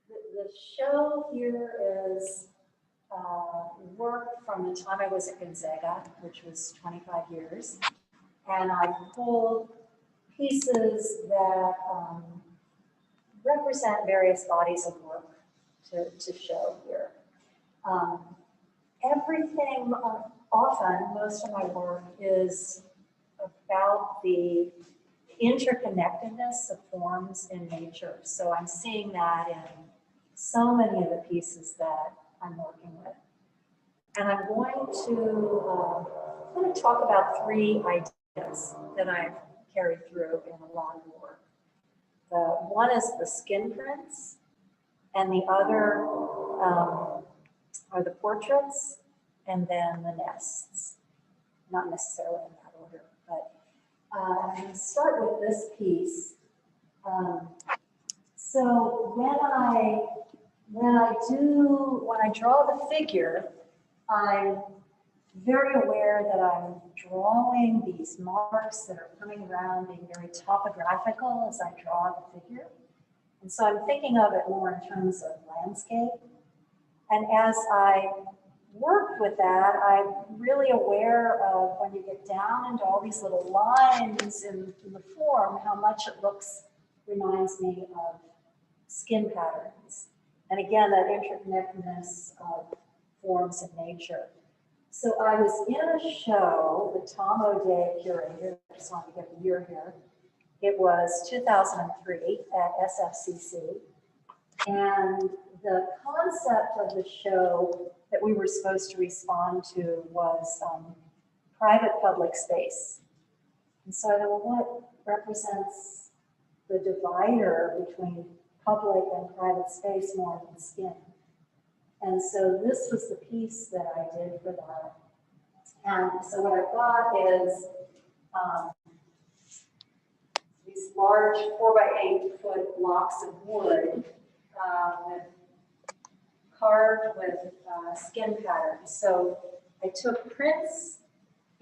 the show here is work from the time I was at Gonzaga, which was 25 years. And I pulled pieces that represent various bodies of work to show here. Everything, often, most of my work is about the interconnectedness of forms in nature. So I'm seeing that in so many of the pieces that I'm working with. And I'm going to talk about 3 ideas that I've carried through in a lot of work. One is the skin prints, and the other are the portraits, and then the nests. Not necessarily in that order, but I'm going to start with this piece. So when I draw the figure, I'm very aware that I'm drawing these marks that are coming around, being very topographical as I draw the figure. And so I'm thinking of it more in terms of landscape. And as I work with that, I'm really aware of when you get down into all these little lines in the form, how much it reminds me of skin patterns. And again, that interconnectedness of forms in nature. So I was in a show that Tom O'Day curated. I just want to get the year here. It was 2003 at SFCC. And the concept of the show that we were supposed to respond to was private-public space. And so I thought, well, what represents the divider between public and private space more than skin? And so this was the piece that I did for that. And so what I've got is these large 4x8 foot blocks of wood carved with skin patterns. So I took prints,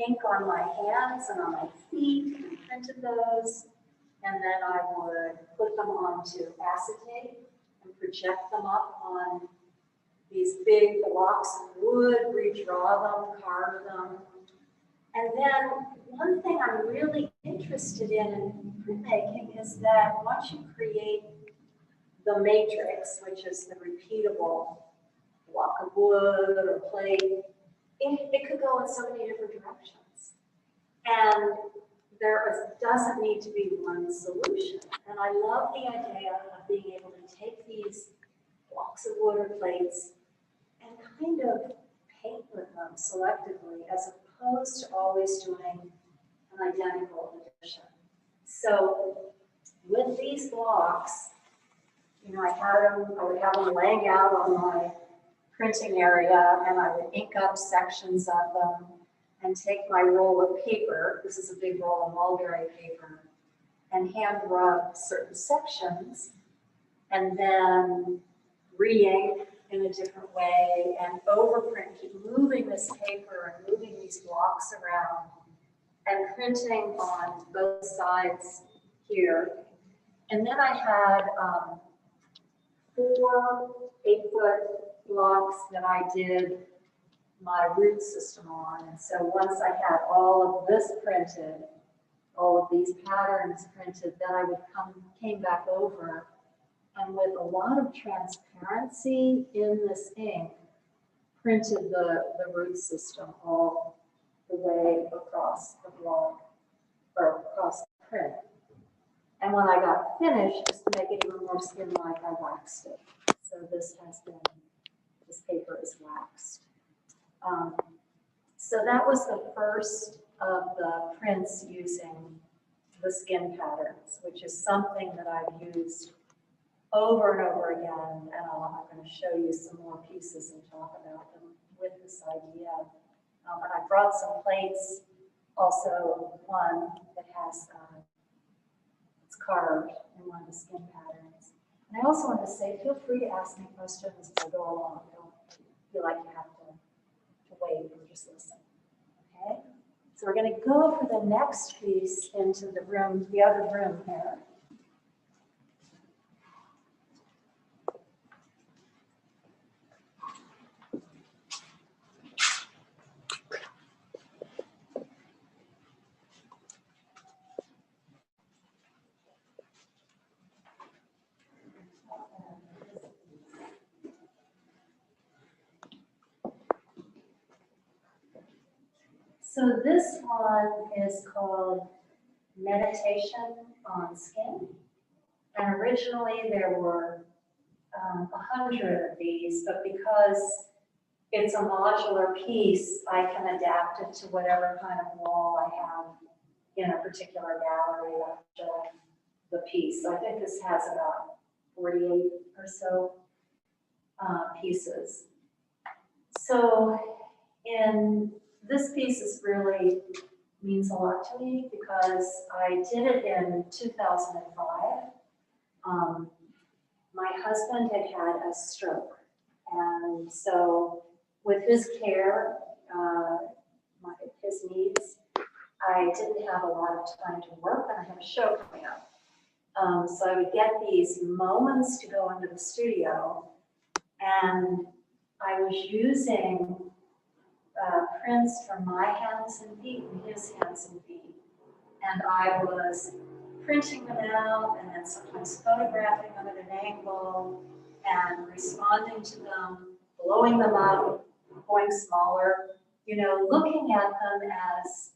ink on my hands and on my feet, and printed those, and then I would put them onto acetate and project them up on these big blocks of wood, redraw them, carve them. And then one thing I'm really interested in printmaking is that once you create the matrix, which is the repeatable block of wood or plate, it could go in so many different directions. And there doesn't need to be one solution. And I love the idea of being able to take these blocks of wood or plates and kind of paint with them selectively, as opposed to always doing an identical edition. So with these blocks, I would have them laying out on my printing area, and I would ink up sections of them and take my roll of paper, this is a big roll of mulberry paper, and hand rub certain sections, and then re-ink in a different way, and overprint, keep moving this paper and moving these blocks around, and printing on both sides here. And then I had 4 8-foot blocks that I did my root system on. And so once I had all of this printed, all of these patterns printed, then I came back over, and with a lot of transparency in this ink, printed the root system all the way across the block, or across the print. And when I got finished, just to make it even more skin-like, I waxed it. So this paper is waxed. So that was the first of the prints using the skin patterns, which is something that I've used over and over again, and I'm going to show you some more pieces and talk about them with this idea. And I brought some plates, also one that has, it's carved in one of the skin patterns. And I also want to say, feel free to ask me questions as I go along. Don't feel like you have to wait and just listen, okay? So we're going to go for the next piece into the room, the other room here. So this one is called Meditation on Skin. And originally there were 100 of these, but because it's a modular piece, I can adapt it to whatever kind of wall I have in a particular gallery that show the piece. So I think this has about 48 or so pieces. So this piece is really means a lot to me because I did it in 2005. My husband had had a stroke, and so with his care, his needs, I didn't have a lot of time to work, and I had a show coming up. So I would get these moments to go into the studio, and I was using prints from my hands and feet and his hands and feet. And I was printing them out and then sometimes photographing them at an angle and responding to them, blowing them up, going smaller, looking at them as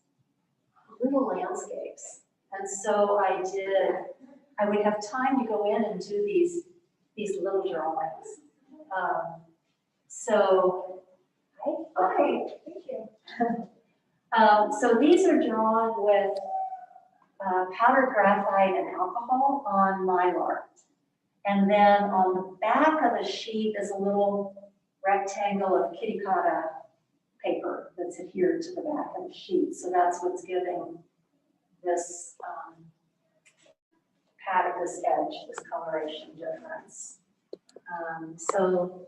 little landscapes. And so I would have time to go in and do these little drawings. Hi, thank you. So these are drawn with powdered graphite and alcohol on mylar. And then on the back of the sheet is a little rectangle of kitikata paper that's adhered to the back of the sheet. So that's what's giving this pattern, this edge, this coloration difference. So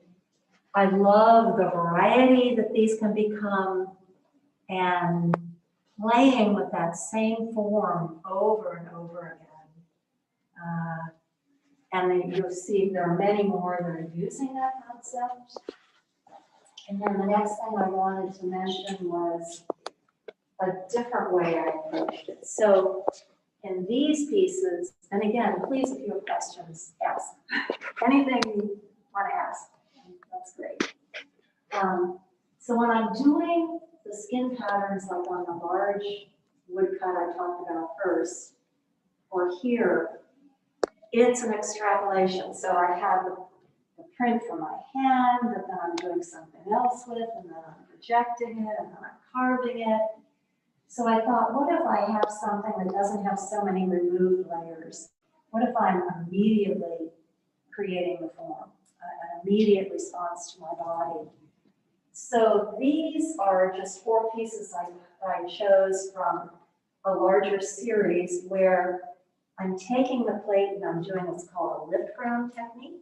I love the variety that these can become and playing with that same form over and over again. And then you'll see there are many more that are using that concept. And then the next thing I wanted to mention was a different way I approached it. So in these pieces, and again, please, if you have questions, ask. Anything you want to ask, that's great. So when I'm doing the skin patterns, like on the large woodcut I talked about first, or here, it's an extrapolation. So I have the print from my hand that then I'm doing something else with, and then I'm projecting it, and then I'm carving it. So I thought, what if I have something that doesn't have so many removed layers? What if I'm immediately creating the form, an immediate response to my body? So these are just 4 pieces I chose from a larger series where I'm taking the plate and I'm doing what's called a lift ground technique,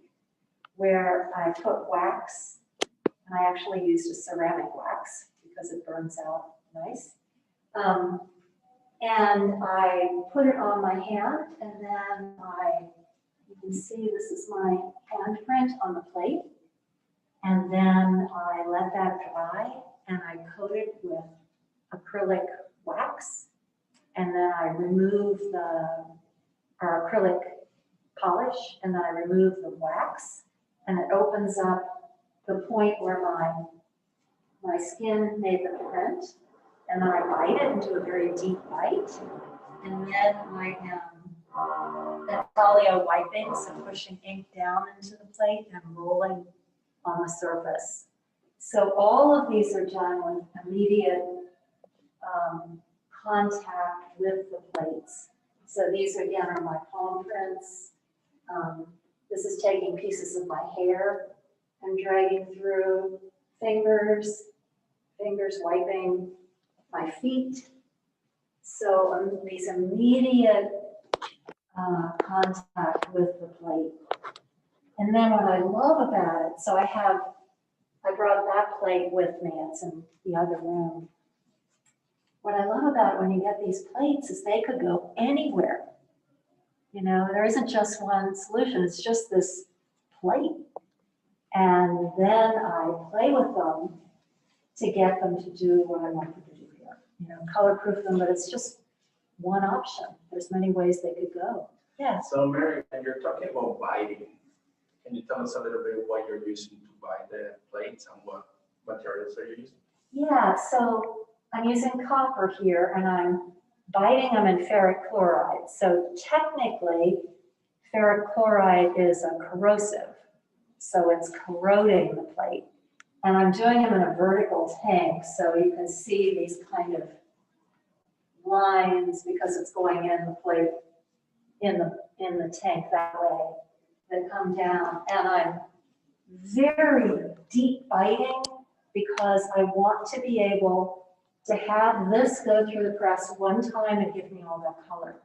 where I put wax, and I actually used a ceramic wax because it burns out nice. And I put it on my hand, and then you can see this is my handprint on the plate. And then I let that dry, and I coat it with acrylic wax. And then I remove our acrylic polish, and then I remove the wax, and it opens up the point where my skin made the print. And then I bite it into a very deep bite. And then I am polio wiping, so pushing ink down into the plate and rolling on the surface. So all of these are done with immediate contact with the plates. So these again are my palm prints. This is taking pieces of my hair and dragging through fingers wiping my feet. So these immediate contact with the plate. And then what I love about it, so I brought that plate with me, it's in the other room. What I love about it when you get these plates is they could go anywhere. There isn't just one solution, it's just this plate. And then I play with them to get them to do what I want them to do here. Color proof them, but it's just one option. There's many ways they could go. Yeah. So Mary, when you're talking about biting, can you tell us a little bit what you're using to bite the plates and what materials are you using? Yeah, so I'm using copper here and I'm biting them in ferric chloride. So technically, ferric chloride is a corrosive. So it's corroding the plate. And I'm doing them in a vertical tank, so you can see these kind of lines because it's going in the plate, in the tank that way, that come down. And I'm very deep biting because I want to be able to have this go through the press one time and give me all that color.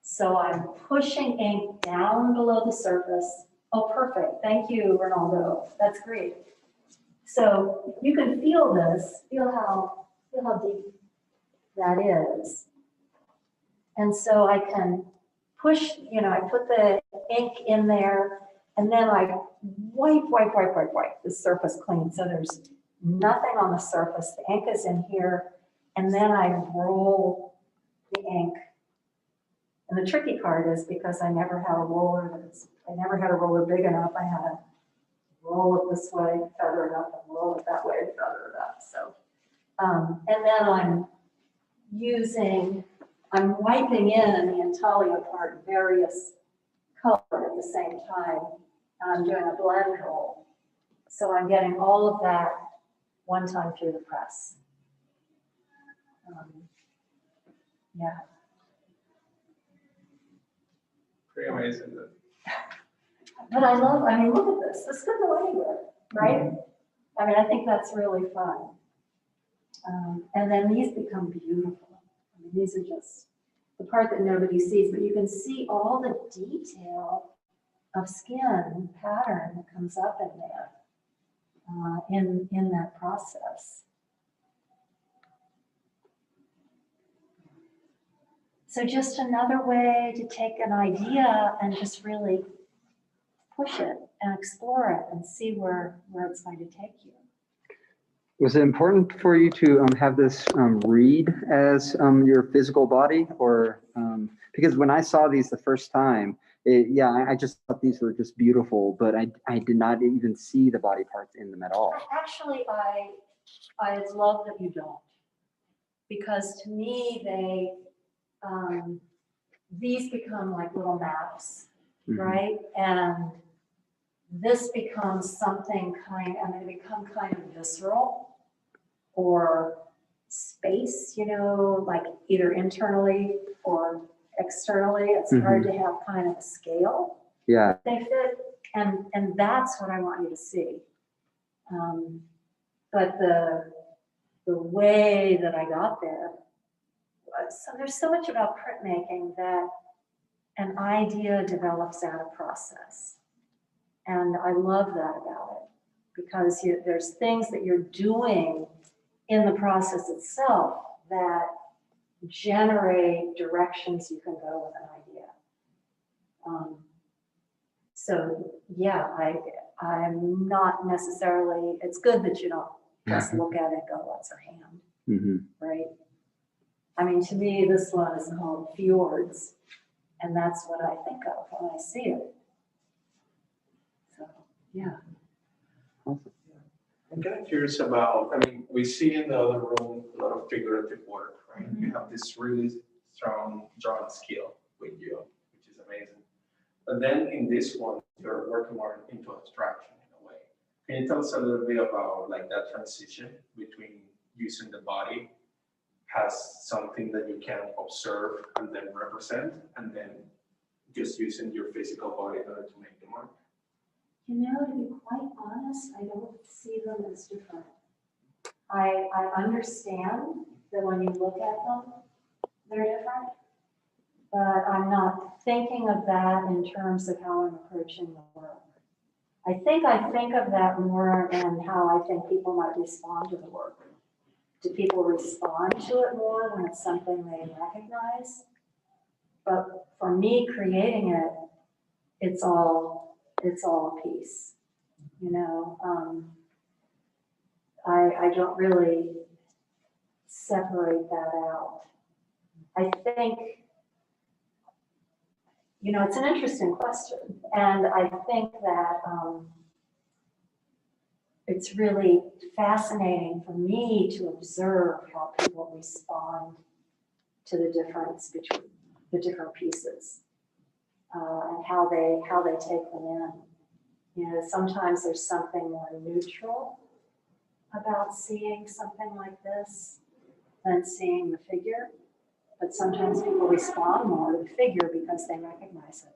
So I'm pushing ink down below the surface. Oh, perfect. Thank you, Ronaldo. That's great. So you can feel this, feel how deep that is. And so I can push, I put the ink in there and then I wipe the surface clean. So there's nothing on the surface. The ink is in here. And then I roll the ink. And the tricky part is because I never had a roller big enough, I had to roll it this way, feather it up, and roll it that way, feather it up. So, and then I'm wiping in the intaglio part various colors at the same time. I'm doing a blend roll. So I'm getting all of that one time through the press. Yeah. Pretty amazing. But look at this. This could go anywhere, right? I mean, I think that's really fun. And then these become beautiful. I mean, these are just the part that nobody sees, but you can see all the detail of skin pattern that comes up in there, in that process. So just another way to take an idea and just really push it and explore it and see where it's going to take you. Was it important for you to have this read as your physical body, or because when I saw these the first time, I just thought these were just beautiful, but I did not even see the body parts in them at all. Actually, I love that you don't, because to me these become like little maps, right? And this becomes something they become kind of visceral or space, like either internally or externally. It's hard to have kind of a scale. Yeah. They fit, and that's what I want you to see. But the way that I got there, so there's so much about printmaking that an idea develops out of process. And I love that about it, because there's things that you're doing in the process itself that generate directions you can go with an idea. So yeah, I'm not necessarily, it's good that you don't just look at it and go, what's her hand, right? I mean, to me, this one is called Fjords, and that's what I think of when I see it. So, yeah. I'm kind of curious about, we see in the other room a lot of figurative work, right? You have this really strong drawing skill with you, which is amazing. But then in this one, you're working more into abstraction in a way. Can you tell us a little bit about that transition between using the body as something that you can observe and then represent, and then just using your physical body in order to make the mark? To be quite honest, I don't see them as different. I understand that when you look at them, they're different, but I'm not thinking of that in terms of how I'm approaching the work. I think of that more in how I think people might respond to the work. Do people respond to it more when it's something they recognize? But for me, creating it, it's all a piece, I don't really separate that out. I think, it's an interesting question. And I think that it's really fascinating for me to observe how people respond to the difference between the different pieces, and how they take them in. You know, sometimes there's something more neutral about seeing something like this than seeing the figure, but sometimes people respond more to the figure because they recognize it.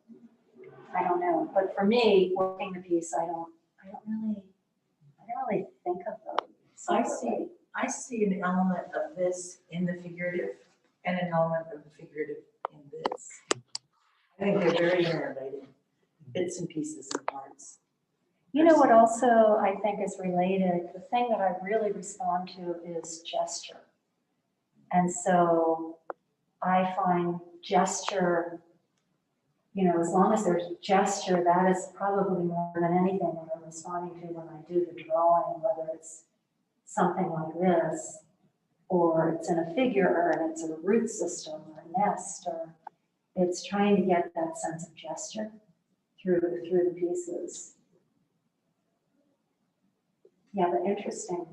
I don't know, but for me, working the piece, I don't really think of those. I see an element of this in the figurative and an element of the figurative in this. I think they're very interrelated, bits and pieces and parts. You know what also I think is related, the thing that I really respond to is gesture. And so I find gesture, you know, as long as there's gesture, that is probably more than anything that I'm responding to when I do the drawing, whether it's something like this, or it's in a figure, and it's a root system or a nest, or it's trying to get that sense of gesture through the pieces. Yeah, but interesting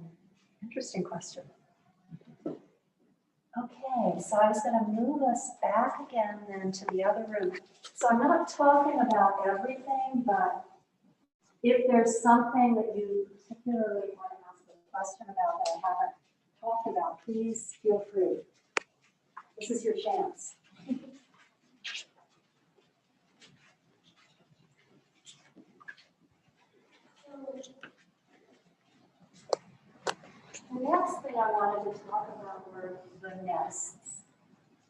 question. Okay, so I was going to move us back again then to the other room. So I'm not talking about everything, but if there's something that you particularly want to ask a question about that I haven't talked about, please feel free. This is your chance. The next thing I wanted to talk about were the nests,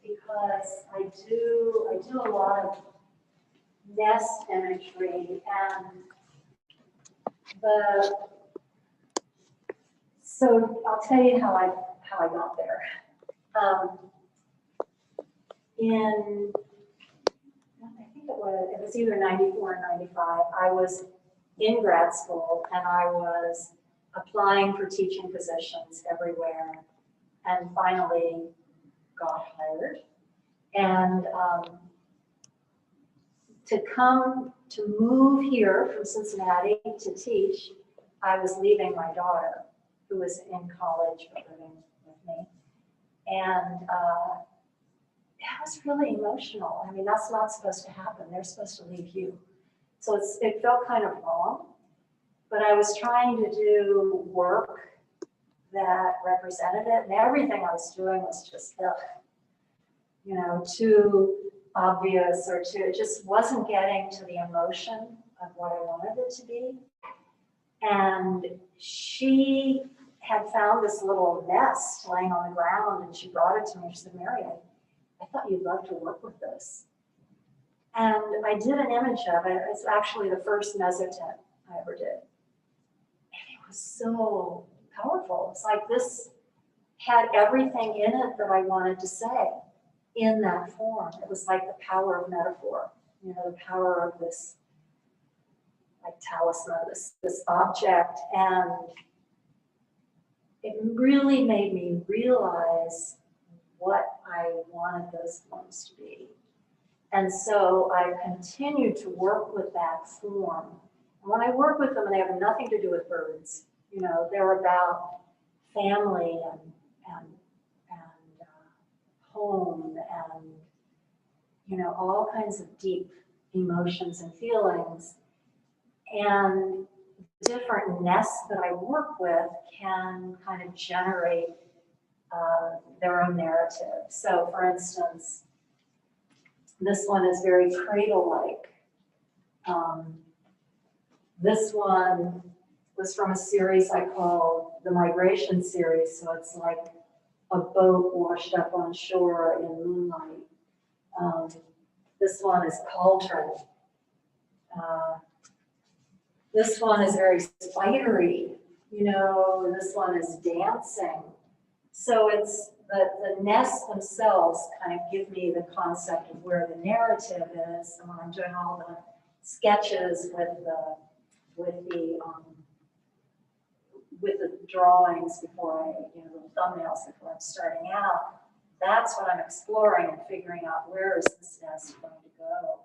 because I do a lot of nest imagery, and so I'll tell you how I got there. I think it was either 94 or 95, I was in grad school and I was applying for teaching positions everywhere, and finally got hired. And to move here from Cincinnati to teach, I was leaving my daughter, who was in college but living with me. And that was really emotional. I mean, that's not supposed to happen. They're supposed to leave you. So it felt kind of wrong. But I was trying to do work that represented it, and everything I was doing was just, you know, too obvious, or it just wasn't getting to the emotion of what I wanted it to be. And she had found this little nest laying on the ground, and she brought it to me. She said, "Mary, I thought you'd love to work with this." And I did an image of it. It's actually the first mezzotint I ever did. So powerful. It's like this had everything in it that I wanted to say in that form. It was like the power of metaphor, you know, the power of this like talisman, this object. And it really made me realize what I wanted those forms to be. And so I continued to work with that form. When I work with them, and they have nothing to do with birds, you know, they're about family and home and, you know, all kinds of deep emotions and feelings. And different nests that I work with can kind of generate their own narrative. So for instance, this one is very cradle-like. This one was from a series I call the Migration series. So it's like a boat washed up on shore in moonlight. This one is Cauldron. This one is very spidery, you know, this one is dancing. So it's the nests themselves kind of give me the concept of where the narrative is. And when I'm doing all the sketches with the drawings before I, you know, the thumbnails before I'm starting out, that's what I'm exploring and figuring out where is this nest going to go.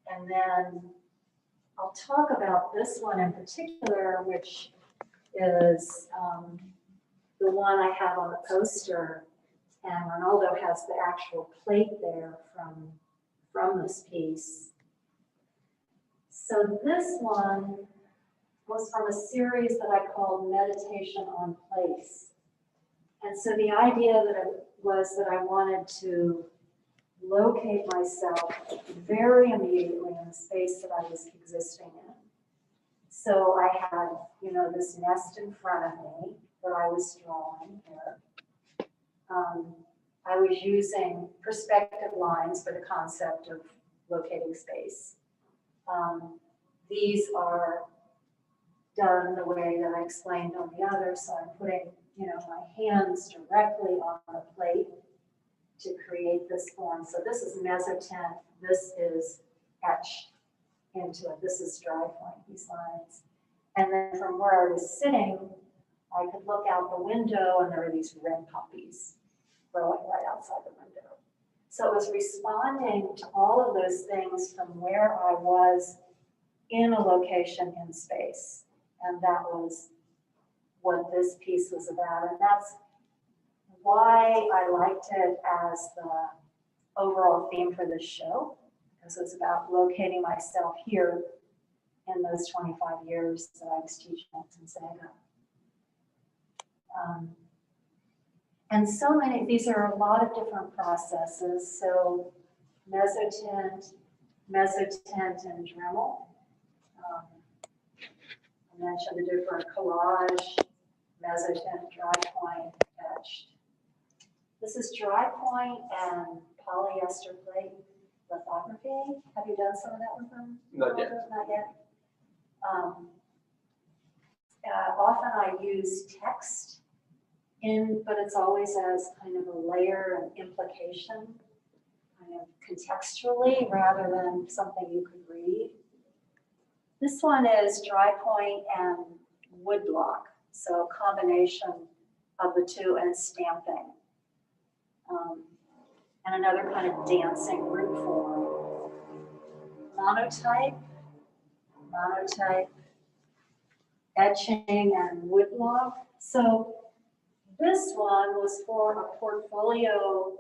And then I'll talk about this one in particular, which is the one I have on the poster, and Ronaldo has the actual plate there from this piece. So this one was from a series that I called Meditation on Place. And so the idea was that I wanted to locate myself very immediately in the space that I was existing in. So I had, this nest in front of me that I was drawing here. I was using perspective lines for the concept of locating space. These are done the way that I explained on the other, so I'm putting, my hands directly on the plate to create this form. So this is mezzotint, this is etched into it, this is dry point, these lines. And then from where I was sitting, I could look out the window and there were these red poppies growing right outside the window. So it was responding to all of those things from where I was in a location in space. And that was what this piece was about. And that's why I liked it as the overall theme for this show, because it's about locating myself here in those 25 years that I was teaching at Gonzaga. And so many, these are a lot of different processes. So mezzotint, and Dremel. I mentioned the different collage, mezzotint, dry point, etched. This is dry point and polyester plate lithography. Have you done some of that with them? Not yet. Not yet. Often I use text but it's always as kind of a layer of implication, kind of contextually, rather than something you could read. This one is dry point and wood block, so a combination of the two, and stamping. And another kind of dancing root form. Monotype, etching, and wood block. So this one was for a portfolio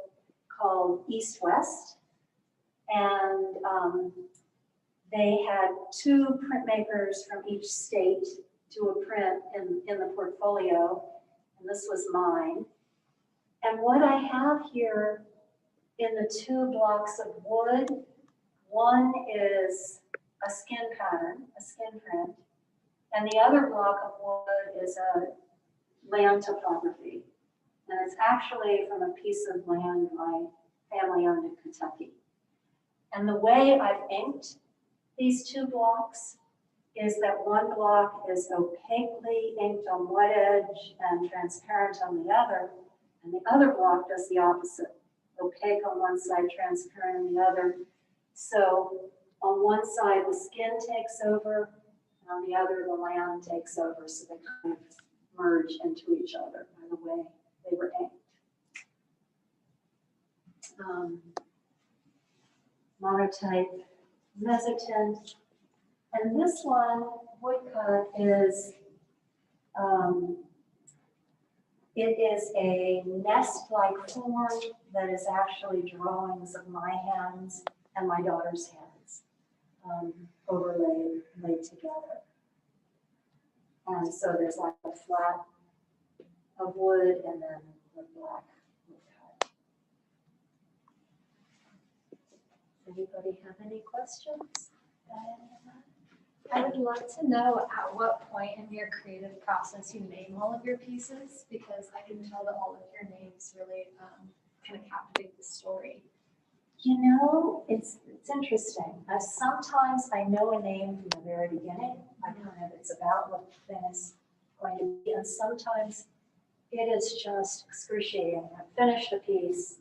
called East West, and they had 2 printmakers from each state do a print in the portfolio, and this was mine. And what I have here in the 2 blocks of wood, one is a skin pattern, a skin print, and the other block of wood is a land topography. And it's actually from a piece of land my family owned in Kentucky. And the way I've inked these 2 blocks is that one block is opaquely inked on one edge and transparent on the other, and the other block does the opposite, opaque on one side, transparent on the other. So on one side the skin takes over, and on the other the land takes over, so they kind of merge into each other by the way they were inked. Monotype, mezzotint, and this one, woodcut, is it is a nest-like form that is actually drawings of my hands and my daughter's hands laid together. And so there's like a flat of wood and then the black woodcut. Anybody have any questions? I would love to know at what point in your creative process you name all of your pieces, because I can tell that all of your names really kind of captivate the story. You know, it's interesting. Sometimes I know a name from the very beginning. It's about what the thing is going to be, and sometimes it is just excruciating. I've finished a piece.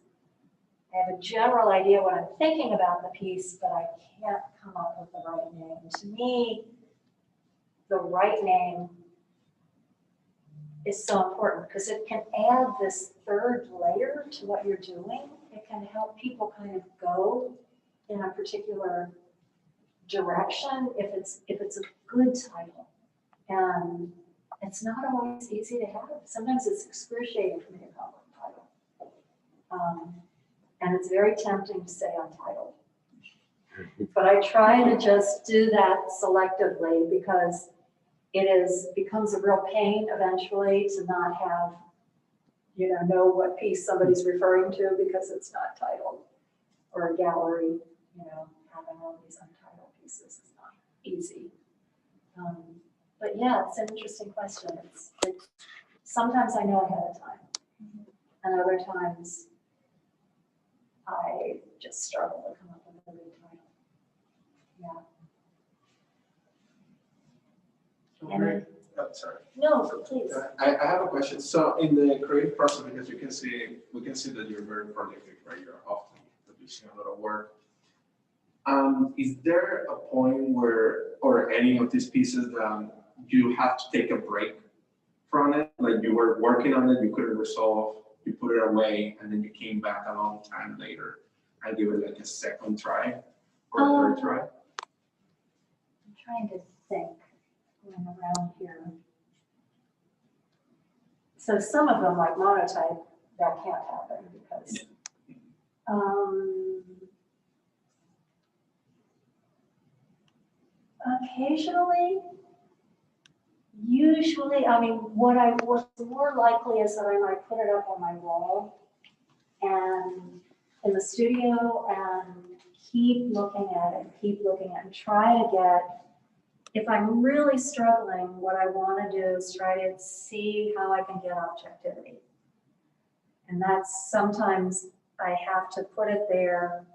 I have a general idea what I'm thinking about the piece, but I can't come up with the right name. To me, the right name is so important because it can add this third layer to what you're doing. It can help people kind of go in a particular direction if it's a good title. And It's not always easy to have. Sometimes it's excruciating for me to come up with a title. And it's very tempting to say untitled. But I try to just do that selectively because becomes a real pain eventually to not have, know what piece somebody's referring to because it's not titled. Or a gallery, having all these untitled pieces is not easy. But yeah, it's an interesting question. Sometimes I know ahead of time, and other times I just struggle to come up with a good title. Yeah. Mary, oh, sorry. No, please. I have a question. So in the creative process, because we can see that you're very prolific, right? You're often producing a lot of work. Is there a point where, or any of these pieces, you have to take a break from it? Like you were working on it, you couldn't resolve, you put it away, and then you came back a long time later and give it like a second try or a third try? I'm trying to think going around here. So some of them, like monotype, that can't happen because occasionally, usually, what's more likely is that I might put it up on my wall and in the studio and keep looking at it and try to get, if I'm really struggling, what I want to do is try to see how I can get objectivity. And that's sometimes I have to put it there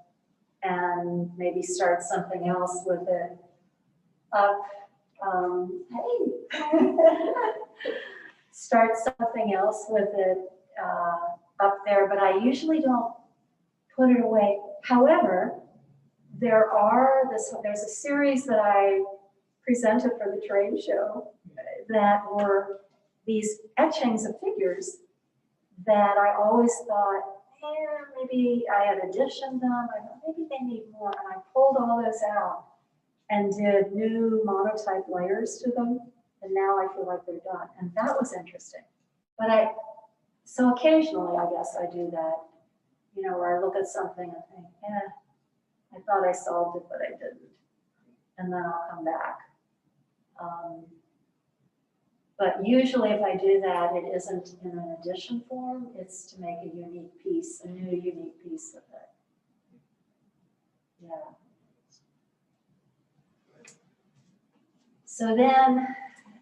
and maybe start something else with it up. Start something else with it up there, but I usually don't put it away. However, there's a series that I presented for the trade show that were these etchings of figures that I always thought, maybe I had additioned them, I thought maybe they need more, and I pulled all those out and did new monotype layers to them, and now I feel like they're done, and that was interesting. But so occasionally, I guess I do that, where I look at something and think, I thought I solved it, but I didn't, and then I'll come back. But usually if I do that, it isn't in an addition form, it's to make a unique piece, a new unique piece of it. Yeah. So then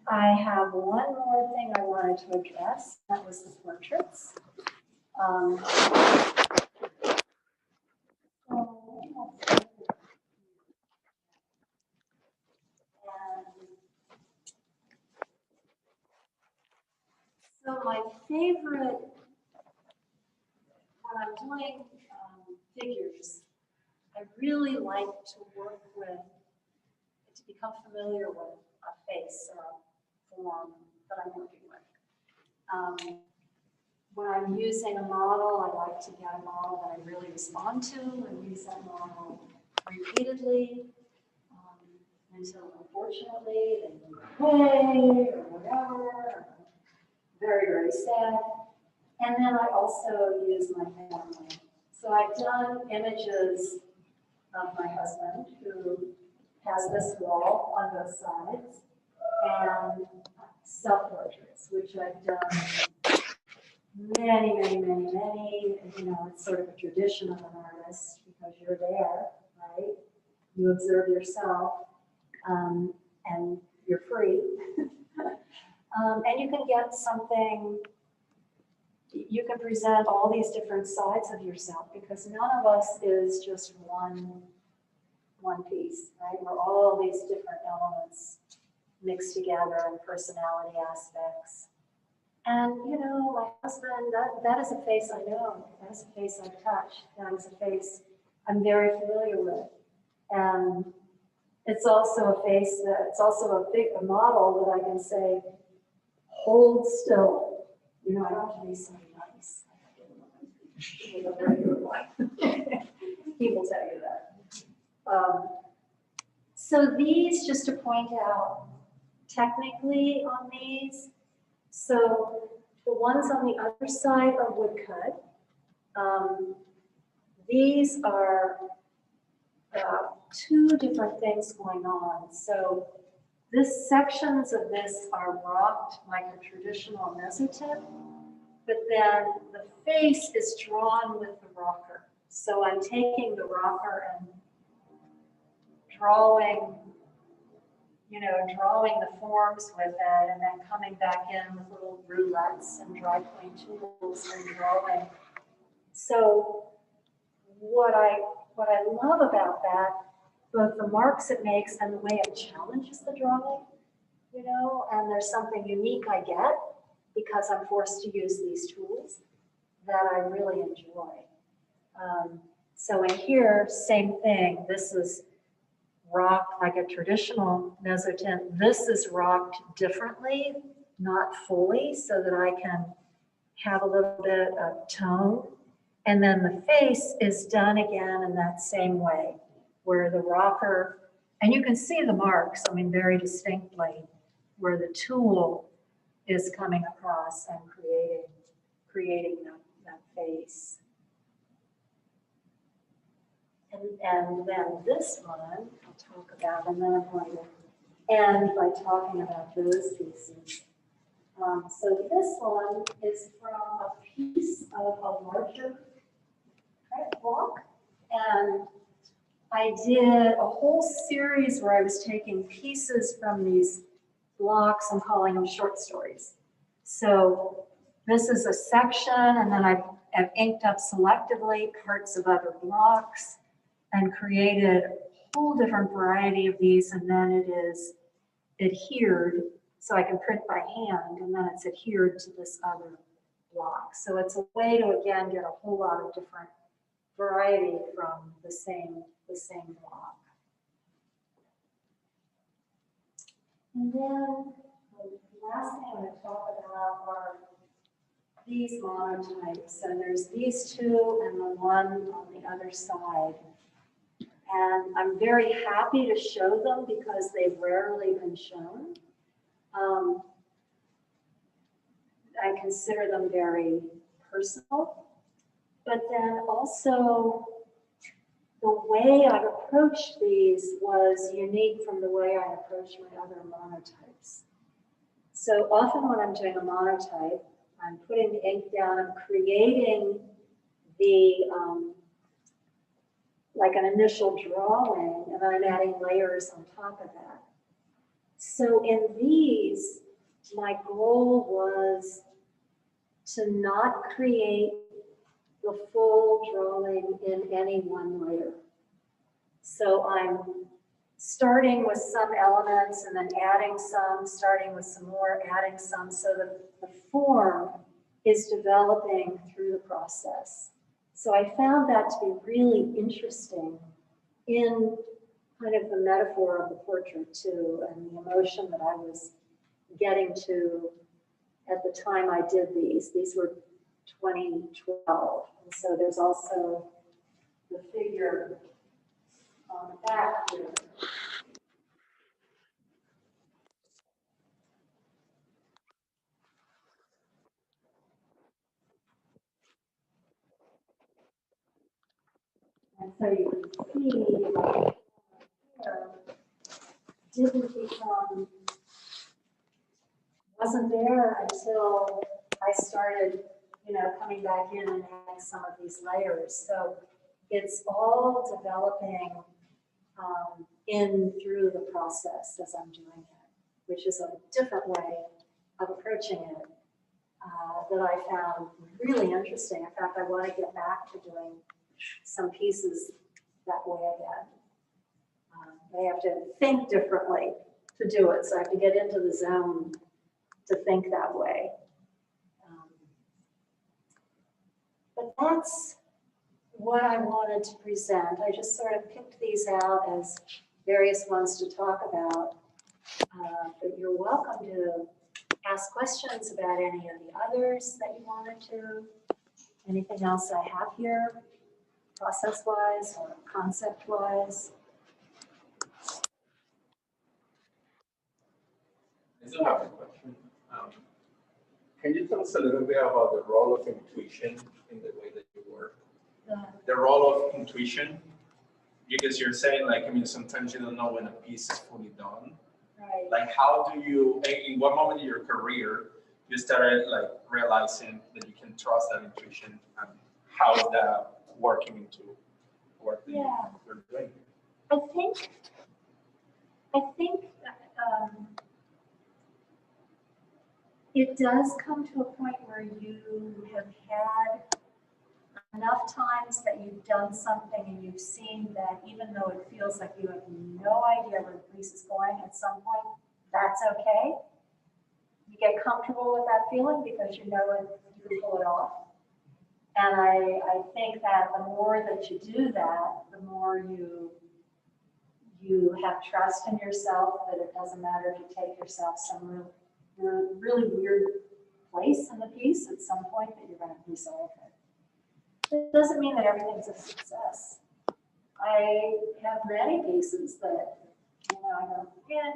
I have one more thing I wanted to address, that was the portraits. So my favorite, when I'm doing figures, I really like to work with, to become familiar with a face or a form that I'm working with. When I'm using a model, I like to get a model that I really respond to and use that model repeatedly until unfortunately they move away or whatever. Very, very sad. And then I also use my family. So I've done images of my husband who has this wall on both sides and self-portraits, which I've done many. It's sort of a tradition of an artist because you're there, right? You observe yourself and you're free. And you can get something, you can present all these different sides of yourself because none of us is just one piece, right? We're all these different elements mixed together and personality aspects. And my husband, that is a face I know, that is a face I've touched, that is a face I'm very familiar with. And it's also a face that, it's also a model that I can say, hold still. I don't have to be so nice. I have to live a regular life. He will tell you that. So these, just to point out technically on these. So the ones on the other side are woodcut. These are two different things going on. So this sections of this are rocked like a traditional mezzotint, but then the face is drawn with the rocker. So I'm taking the rocker and drawing the forms with it, and then coming back in with little roulettes and dry point tools and drawing. So what I love about that, both the marks it makes and the way it challenges the drawing, and there's something unique I get because I'm forced to use these tools that I really enjoy. So in here, same thing. This is rocked like a traditional mezzotint. This is rocked differently, not fully, so that I can have a little bit of tone. And then the face is done again in that same way, where the rocker, and you can see the marks, very distinctly, where the tool is coming across and creating that face. And then this one, I'll talk about, and then I'm going to end by talking about those pieces. So this one is from a piece of a larger block, and I did a whole series where I was taking pieces from these blocks and calling them short stories. So this is a section, and then I've inked up selectively parts of other blocks and created a whole different variety of these, and then it is adhered, so I can print by hand, and then it's adhered to this other block. So it's a way to, again, get a whole lot of different variety from the same block. And then the last thing I'm going to talk about are these monotypes. And there's these two and the one on the other side. And I'm very happy to show them because they've rarely been shown. I consider them very personal, but then also the way I've approached these was unique from the way I approach my other monotypes. So often when I'm doing a monotype, I'm putting the ink down, I'm creating the, like an initial drawing, and then I'm adding layers on top of that. So in these, my goal was to not create the full drawing in any one layer. So I'm starting with some elements and then adding some, starting with some more, adding some, so that the form is developing through the process. So I found that to be really interesting in kind of the metaphor of the portrait too, and the emotion that I was getting to at the time I did these. These were 2012. And so there's also the figure on the back here. And so you can see like here, didn't become, wasn't there until I started, coming back in and adding some of these layers. So it's all developing in through the process as I'm doing it, which is a different way of approaching it that I found really interesting. In fact, I want to get back to doing some pieces that way again. I have to think differently to do it, so I have to get into the zone to think that way. But that's what I wanted to present. I just sort of picked these out as various ones to talk about. But you're welcome to ask questions about any of the others that you wanted to. Anything else I have here, process-wise or concept-wise? I still have a question. Can you tell us a little bit about the role of intuition in the way that you work? The role of intuition, because you're saying like, I mean, sometimes you don't know when a piece is fully done. Right. Like, how do you, in what moment in your career, you started like realizing that you can trust that intuition, and how is that working into work that Yeah. you're doing? I think it does come to a point where you have had enough times that you've done something and you've seen that even though it feels like you have no idea where the piece is going, at some point, that's okay. You get comfortable with that feeling because you know you can pull it off. And I think that the more that you do that, the more you have trust in yourself, that it doesn't matter if you take yourself some really weird place in the piece, at some point that you're going to resolve it. It doesn't mean that everything's a success. I have many pieces that, I go, yeah,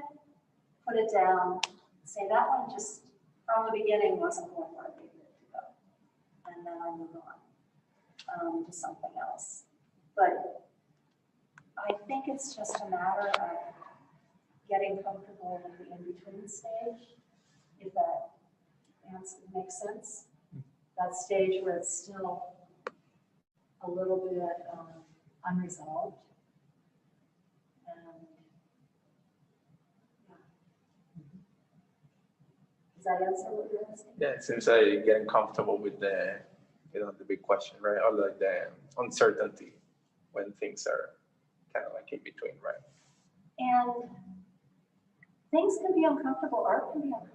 put it down, say that one just from the beginning wasn't going where I needed it to go. And then I move on to something else. But I think it's just a matter of getting comfortable with the in-between stage, if that answer makes sense. That stage where it's still a little bit unresolved. And yeah. Does that answer what you're asking? Yeah, it seems like getting comfortable with the big question, right? Or like the uncertainty when things are kind of like in between, right? And things can be uncomfortable, art can be uncomfortable.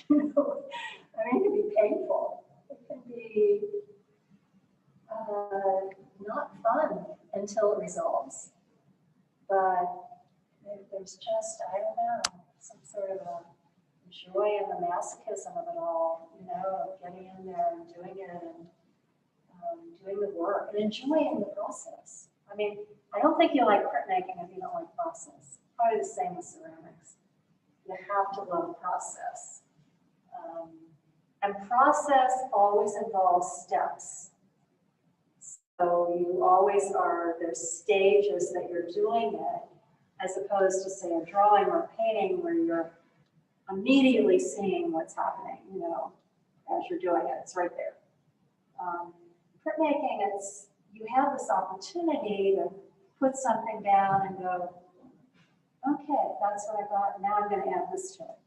I mean, it can be painful. It can be not fun until it resolves. But there's just, I don't know, some sort of a joy in the masochism of it all, of getting in there and doing it and doing the work and enjoying the process. I mean, I don't think you like printmaking if you don't like process. Probably the same with ceramics. You have to love process. And process always involves steps. So you always there's stages that you're doing it, as opposed to say a drawing or a painting where you're immediately seeing what's happening, as you're doing it, it's right there. Printmaking, you have this opportunity to put something down and go, okay, that's what I got, now I'm gonna add this to it.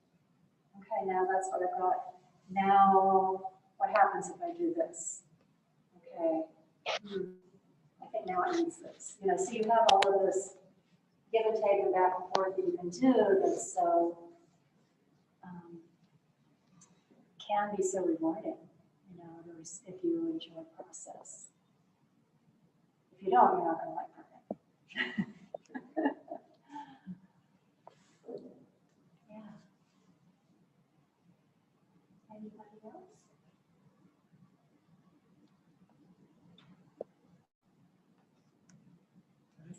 Okay, now that's what I got. Now, what happens if I do this? Okay, I think now it needs this. So you have all of this give and take and back and forth that you can do that's so, can be so rewarding, if you enjoy the process. If you don't, you're not going to like it. Yeah. Anybody else?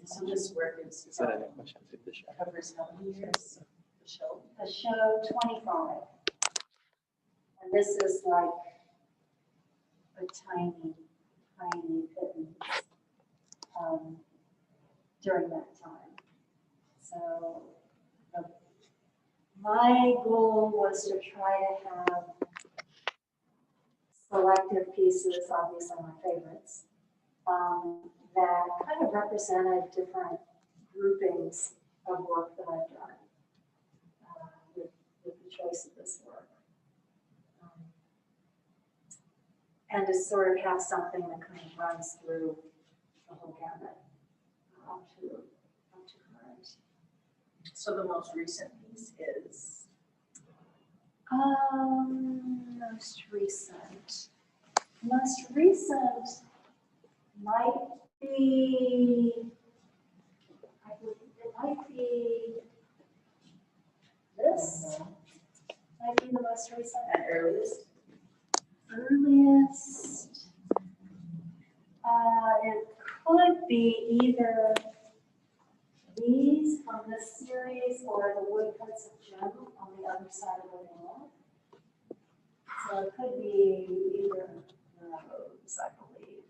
So this work is, Is there any questions in the chat? covers how many years? The show? The show 25. And this is like a tiny pittance during that time. So my goal was to try to have selective pieces, obviously my favorites, that kind of represented different groupings of work that I've done with the choice of this work. And to sort of have something that kind of runs through the whole gamut up to current. So the most recent piece is? Most recent. Most recent might be, it might be this. Might be the most recent. And earliest? Earliest, it could be either these from this series or the woodcuts of gem on the other side of the wall. So it could be either those, I believe.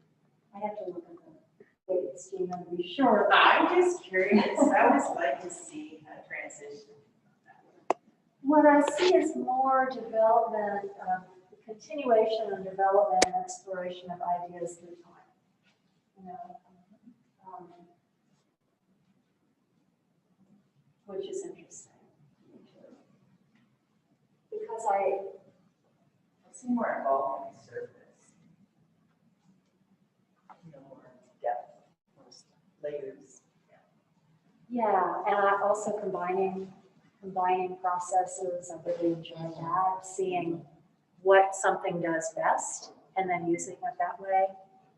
I have to look at the dates, you know, to be sure. I'm just curious, I always like to see a transition. What I see is more development, continuation and development and exploration of ideas through time. You know, which is interesting. Because I See more involvement in surface. More depth, more layers. yeah, and I also combining processes, I really enjoy that, seeing what something does best and then using it that way,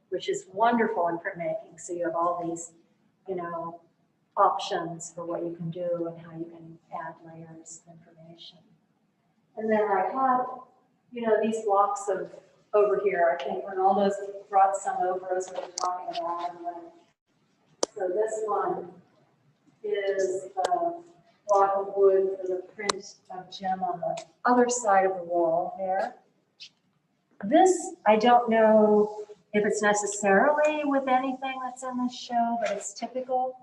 which is wonderful in printmaking. So you have all these, you know, options for what you can do and how you can add layers of information. And then I have, you know, these blocks of over here. I think Ronaldo's brought some over as we were talking about. So this one is a block of wood for the print of Jim on the other side of the wall there. This, I don't know if it's necessarily with anything that's in this show, but it's typical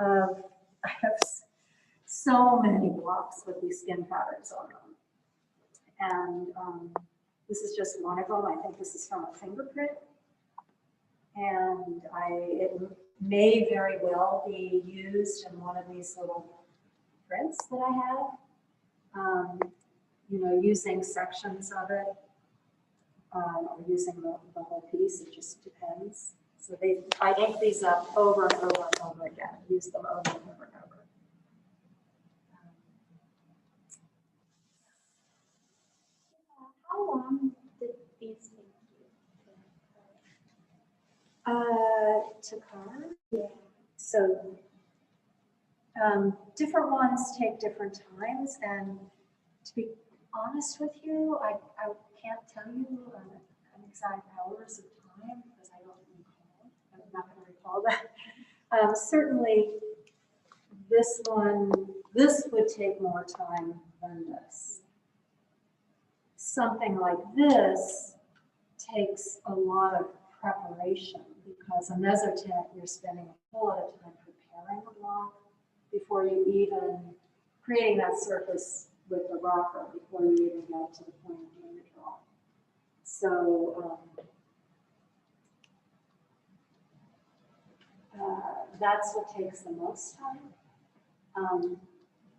of, I have so many blocks with these skin patterns on them. And this is just one of them. I think this is from a fingerprint. And it may very well be used in one of these little prints that I have. You know, using sections of it, or using the whole piece, it just depends. So I ink these up over and over and over again, use them over and over and over. How long did these take you? To carve? Yeah. So different ones take different times, and to be honest with you, I can't tell you an exact hours of time because I don't recall. I'm not going to recall that. Certainly, this would take more time than this. Something like this takes a lot of preparation because a mezzotint, you're spending a whole lot of time preparing the block before you even creating that surface with the rocker before you even get to the point of doing the drawing. So that's what takes the most time.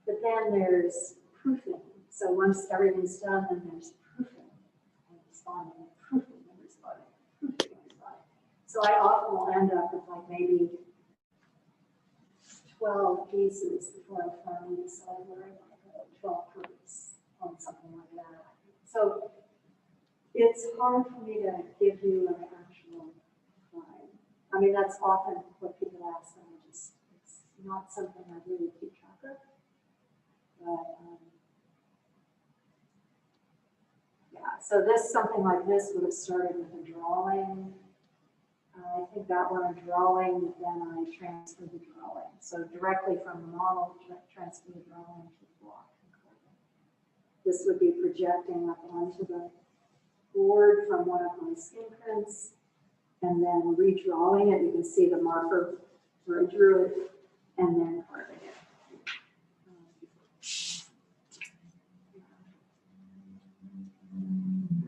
But then there's proofing. So once everything's done, then there's proofing and responding, proofing and responding, proofing and responding. So I often will end up with like maybe 12 pieces before I finally decide where I want to go, 12 proofs on something like that. So it's hard for me to give you an actual time. I mean, that's often what people ask, and it's not something I really keep track of. But yeah, so something like this would have started with a drawing. I think that one a drawing, then I transferred the drawing. So directly from the model, transfer the drawing to the block. This would be projecting up onto the board from one of my skin prints, and then redrawing it. You can see the marker where I drew it, and then carving it.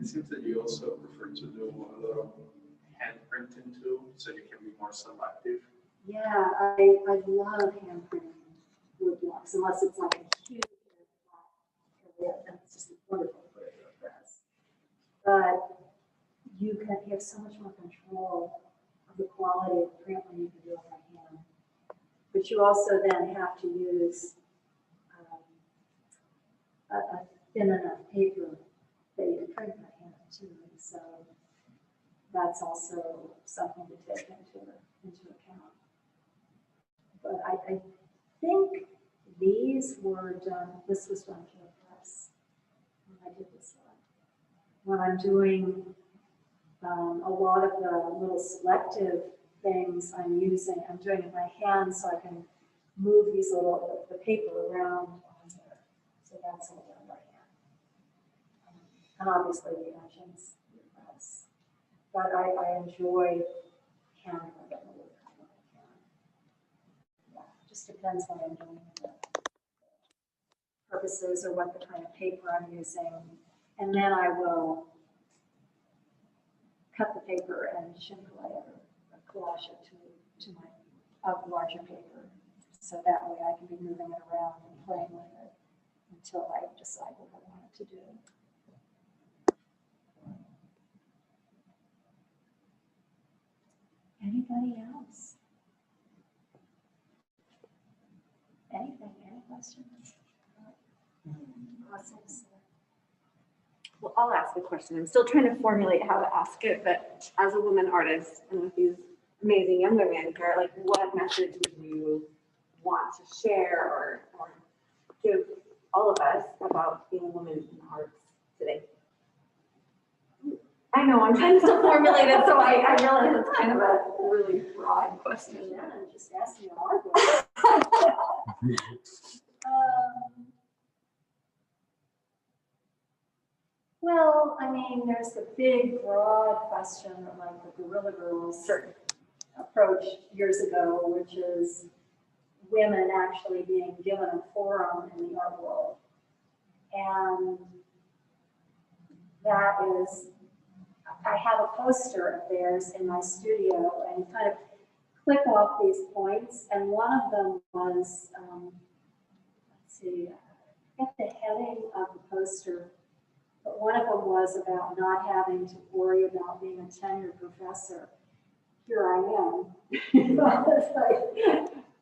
It seems that you also prefer to do a lot of hand printing too, so you can be more selective. Yeah, I love hand printing wood blocks, unless it's like a huge block. That's just wonderful for a press. But you have so much more control of the quality of print when you can do it by hand. But you also then have to use a thin enough paper that you can print by hand too. So that's also something to take into account. But I think these were done, this was done to a press when I did this one. When I'm doing a lot of the little selective things I'm doing it by hand so I can move these little, the paper around on there. So that's all done by hand. And obviously the etchings, but I enjoy handwriting a little bit when I can. Yeah, just depends what I'm doing, the purposes or what the kind of paper I'm using. And then I will cut the paper and chingle it or collage it to my larger paper. So that way I can be moving it around and playing with it until I decide what I want it to do. Anybody else? Anything, any questions? Awesome. Well, I'll ask the question. I'm still trying to formulate how to ask it, but as a woman artist and with these amazing young women here, like what message would you want to share or give all of us about being a woman in arts today? I know, I'm trying to still formulate it, so I realize it's kind of a really broad question. Yeah, just ask me a hard one. Well, I mean, there's the big, broad question that like the Guerrilla Girls approached years ago, which is women actually being given a forum in the art world. And that is, I have a poster of theirs in my studio and kind of click off these points. And one of them was, let's see, I get the heading of the poster. But one of them was about not having to worry about being a tenured professor. Here I am. It's like,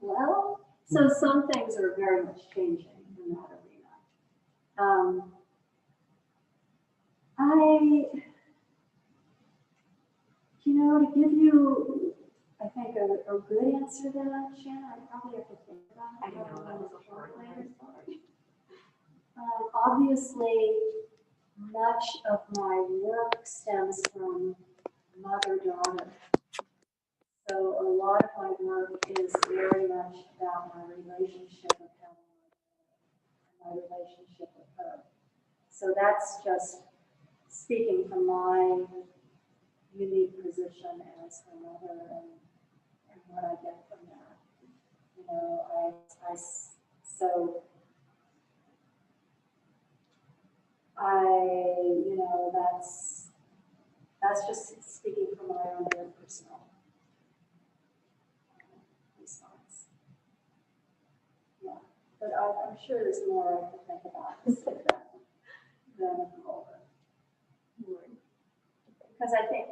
well, so some things are very much changing in that arena. To give you, I think, a good answer to that, Shannon, I probably have to think about it. I know, that was a hard one. Obviously, much of my work stems from mother-daughter. So a lot of my work is very much about my relationship with Helen and my relationship with her. So that's just speaking from my unique position as her mother and what I get from that. That's just speaking from my own very personal response. Yeah, but I'm sure there's more I could think about to say that than a goal. Because I think,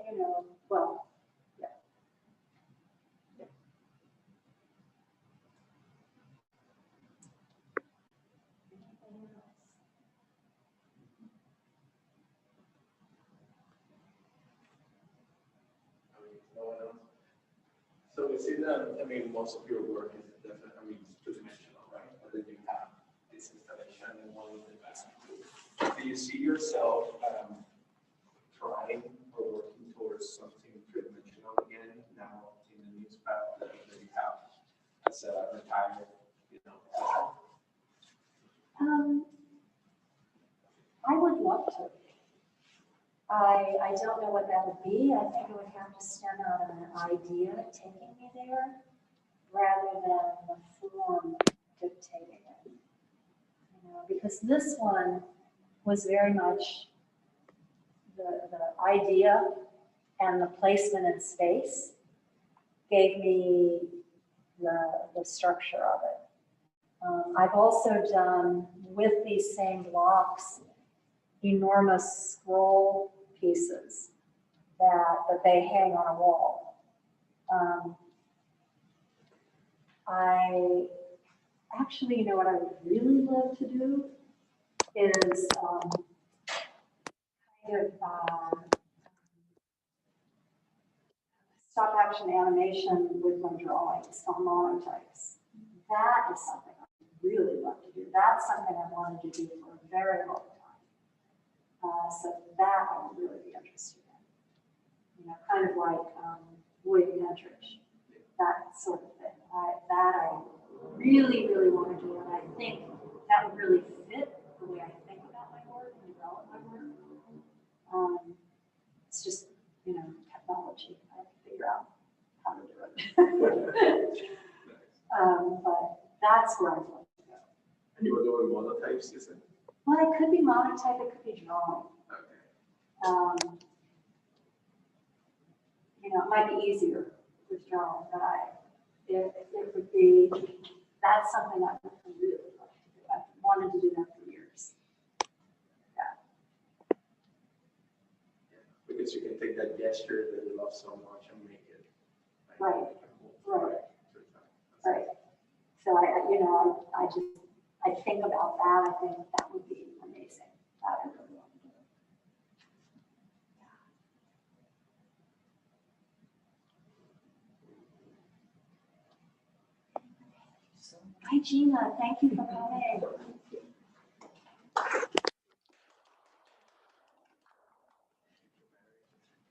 well, yeah. Anything else? No one else? So we see that, most of your work is definitely, two-dimensional, right? But then you have this installation and one of the best. Do you see yourself trying or working towards something three-dimensional again now in the new path that you have as a retired, I would love to. I don't know what that would be. I think it would have to stem out of an idea taking me there rather than the form dictating it. Because this one was very much the idea and the placement in space gave me the structure of it. I've also done, with these same blocks, enormous scroll pieces that they hang on a wall. I actually, what I would really love to do is stop action animation with my drawings on monotypes. That is something I would really love to do. That's something I wanted to do for a very long time. So that I would really be interested in. Kind of like William Hendrich, that sort of thing. I would really, really want to do, and I think that would really fit the way I think about my work and develop my work. It's just, technology. I have to figure out how to do it. But that's where I'd like to go. And you were doing monotypes, you said? Well, it could be monotype, it could be drawing. Okay. It might be easier with drawing, but it would be, that's something I would really like to do. I've wanted to do that for years. Because you can take that gesture that you love so much and make it. Right. Right. Right. So I think about that. I think that would be amazing. That I really want to do. Hi, Gina. Thank you for coming.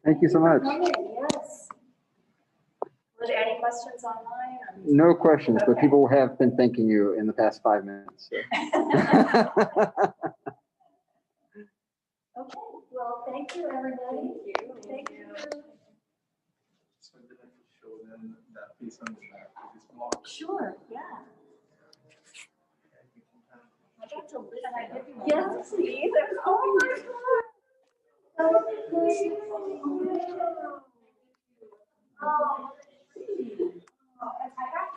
Thank you so much. Yes. Were there any questions online? No questions, but people have been thanking you in the past 5 minutes. So. Okay, well, thank you, everybody. Thank you. So then I could show them that piece on the back of this block. Sure, yeah. I got to listen. Can I give you my Yes, notes? please. Oh my God. Oh, I have